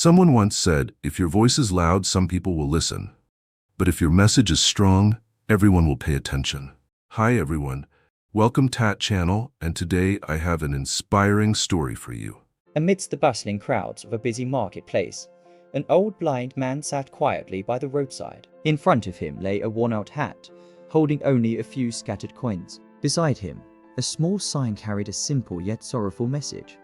Someone once said, if your voice is loud, some people will listen. But if your message is strong, everyone will pay attention. Hi everyone, welcome Tat channel, and today I have an inspiring story for you. Amidst the bustling crowds of a busy marketplace, an old blind man sat quietly by the roadside. In front of him lay a worn-out hat, holding only a few scattered coins. Beside him, a small sign carried a simple yet sorrowful message.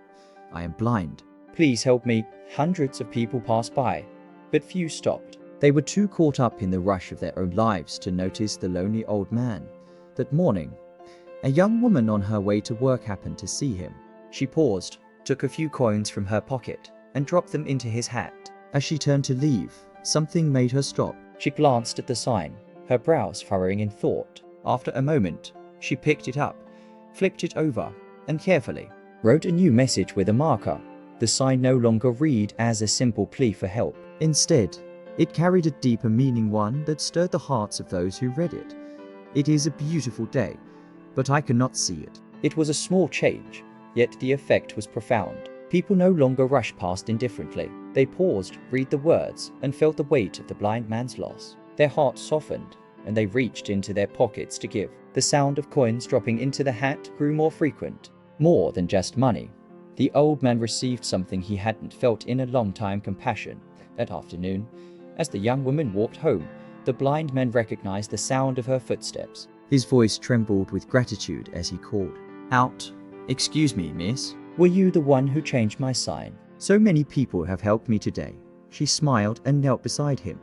I am blind. Please help me. Hundreds of people passed by, but few stopped. They were too caught up in the rush of their own lives to notice the lonely old man. That morning, a young woman on her way to work happened to see him. She paused, took a few coins from her pocket, and dropped them into his hat. As she turned to leave, something made her stop. She glanced at the sign, her brows furrowing in thought. After a moment, she picked it up, flipped it over, and carefully wrote a new message with a marker. The sign no longer read as a simple plea for help. Instead, it carried a deeper meaning, one that stirred the hearts of those who read it. It is a beautiful day, but I cannot see it. It was a small change, yet the effect was profound. People no longer rushed past indifferently. They paused, read the words, and felt the weight of the blind man's loss. Their hearts softened, and they reached into their pockets to give. The sound of coins dropping into the hat grew more frequent. More than just money. The old man received something he hadn't felt in a long time: compassion. That afternoon, as the young woman walked home, the blind man recognized the sound of her footsteps. His voice trembled with gratitude as he called out, "Excuse me, miss. Were you the one who changed my sign? So many people have helped me today." She smiled and knelt beside him.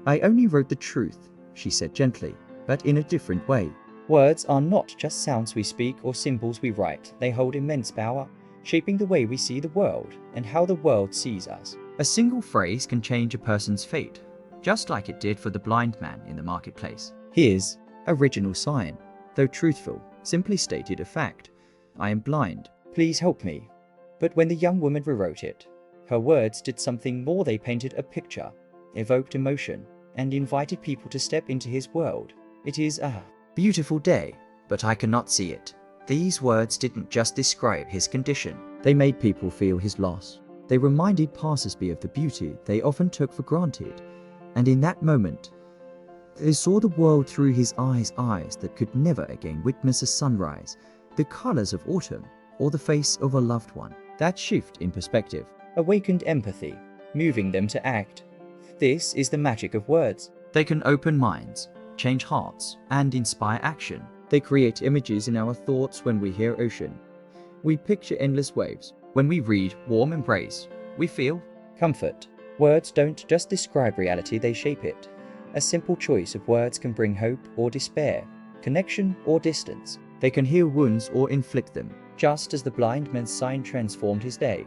"I only wrote the truth," she said gently, "but in a different way." Words are not just sounds we speak or symbols we write. They hold immense power, shaping the way we see the world and how the world sees us. A single phrase can change a person's fate, just like it did for the blind man in the marketplace. His original sign, though truthful, simply stated a fact: "I am blind. Please help me." But when the young woman rewrote it, her words did something more. They painted a picture, evoked emotion, and invited people to step into his world. It is a beautiful day, but I cannot see it. These words didn't just describe his condition. They made people feel his loss. They reminded passers-by of the beauty they often took for granted. And in that moment, they saw the world through his eyes that could never again witness a sunrise, the colors of autumn, or the face of a loved one. That shift in perspective awakened empathy, moving them to act. This is the magic of words. They can open minds, change hearts, and inspire action. They create images in our thoughts. When we hear ocean, we picture endless waves. When we read warm embrace, we feel comfort. Words don't just describe reality, they shape it. A simple choice of words can bring hope or despair, connection or distance. They can heal wounds or inflict them. Just as the blind man's sign transformed his day,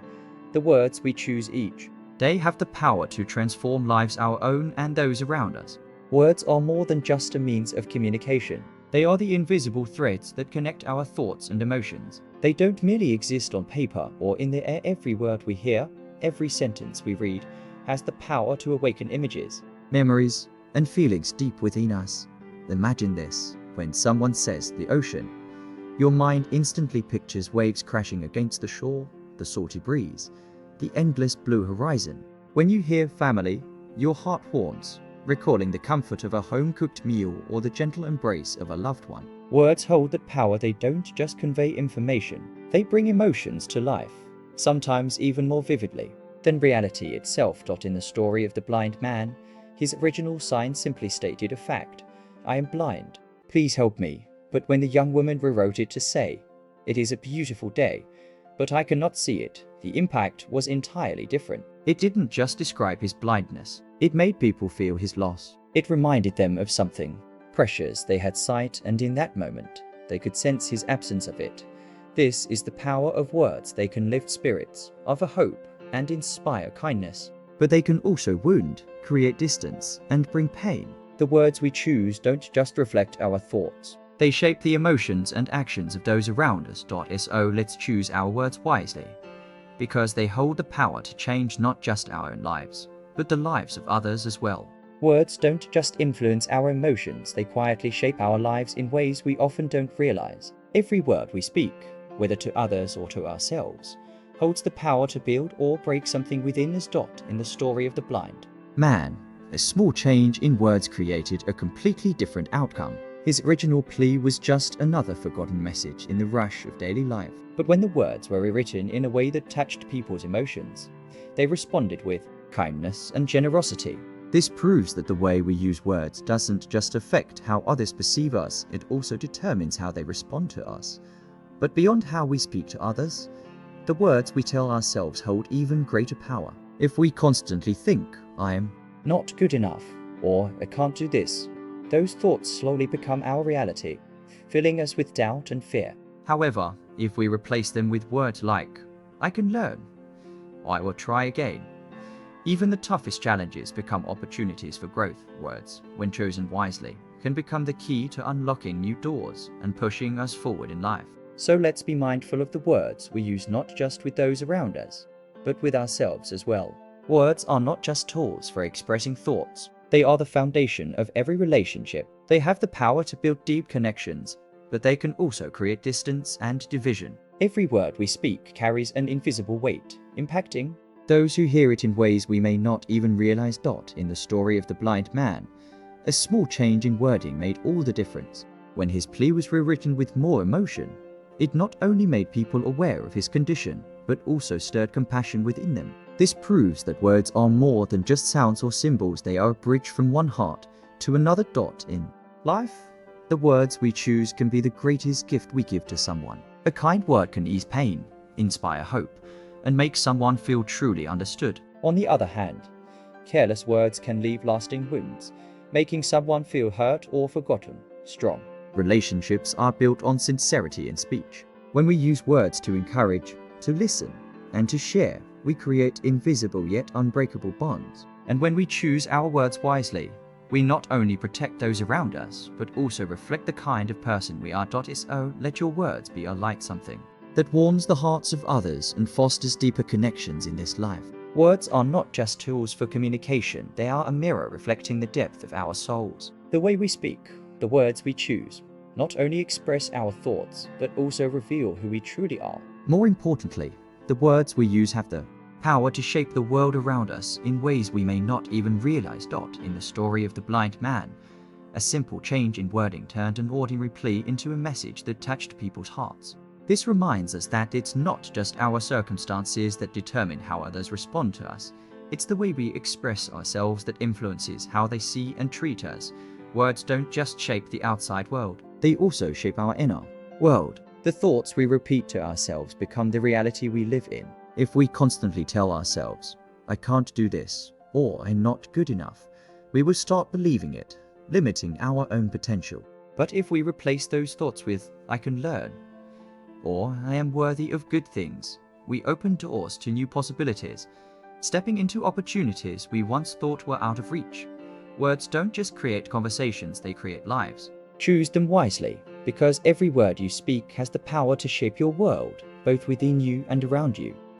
the words we choose each day have the power to transform lives, our own and those around us. Words are more than just a means of communication. They are the invisible threads that connect our thoughts and emotions. They don't merely exist on paper or in the air. Every word we hear, every sentence we read, has the power to awaken images, memories, and feelings deep within us. Imagine this: when someone says the ocean, your mind instantly pictures waves crashing against the shore, the salty breeze, the endless blue horizon. When you hear family, your heart warms, recalling the comfort of a home-cooked meal or the gentle embrace of a loved one. Words hold that power. They don't just convey information, they bring emotions to life, sometimes even more vividly than reality itself. In the story of the blind man, his original sign simply stated a fact: "I am blind. Please help me." But when the young woman rewrote it to say, "It is a beautiful day, but I cannot see it," the impact was entirely different. It didn't just describe his blindness, it made people feel his loss. It reminded them of something precious. They had sight, and in that moment, they could sense his absence of it. This is the power of words. They can lift spirits, offer hope, and inspire kindness. But they can also wound, create distance, and bring pain. The words we choose don't just reflect our thoughts. They shape the emotions and actions of those around us. So let's choose our words wisely, because they hold the power to change not just our own lives, but the lives of others as well. Words don't just influence our emotions, they quietly shape our lives in ways we often don't realize. Every word we speak, whether to others or to ourselves, holds the power to build or break something within as Dot in the story of the blind man. A small change in words created a completely different outcome. His original plea was just another forgotten message in the rush of daily life. But when the words were rewritten in a way that touched people's emotions, they responded with kindness and generosity. This proves that the way we use words doesn't just affect how others perceive us, it also determines how they respond to us. But beyond how we speak to others, the words we tell ourselves hold even greater power. If we constantly think, I am not good enough, or I can't do this, those thoughts slowly become our reality, filling us with doubt and fear. However, if we replace them with words like, I can learn, I will try again, even the toughest challenges become opportunities for growth. Words, when chosen wisely, can become the key to unlocking new doors and pushing us forward in life. So let's be mindful of the words we use, not just with those around us, but with ourselves as well. Words are not just tools for expressing thoughts. They are the foundation of every relationship. They have the power to build deep connections, but they can also create distance and division. Every word we speak carries an invisible weight, impacting those who hear it in ways we may not even realize. Dot in the story of the blind man, a small change in wording made all the difference. When his plea was rewritten with more emotion, it not only made people aware of his condition, but also stirred compassion within them. This proves that words are more than just sounds or symbols. They are a bridge from one heart to another. Dot in life, the words we choose can be the greatest gift we give to someone. A kind word can ease pain, inspire hope, and make someone feel truly understood. On the other hand, careless words can leave lasting wounds, making someone feel hurt or forgotten. Strong relationships are built on sincerity in speech. When we use words to encourage, to listen, and to share, we create invisible yet unbreakable bonds. And when we choose our words wisely, we not only protect those around us, but also reflect the kind of person we are. So let your words be a light, something that warms the hearts of others and fosters deeper connections in this life. Words are not just tools for communication, they are a mirror reflecting the depth of our souls. The way we speak, the words we choose, not only express our thoughts, but also reveal who we truly are. More importantly, the words we use have the power to shape the world around us in ways we may not even realize. Dot in the story of the blind man, a simple change in wording turned an ordinary plea into a message that touched people's hearts. This reminds us that it's not just our circumstances that determine how others respond to us. It's the way we express ourselves that influences how they see and treat us. Words don't just shape the outside world, they also shape our inner world. The thoughts we repeat to ourselves become the reality we live in. If we constantly tell ourselves, I can't do this, or I'm not good enough, we will start believing it, limiting our own potential. But if we replace those thoughts with, I can learn, or I am worthy of good things, we open doors to new possibilities, stepping into opportunities we once thought were out of reach. Words don't just create conversations, they create lives. Choose them wisely, because every word you speak has the power to shape your world, both within you and around you.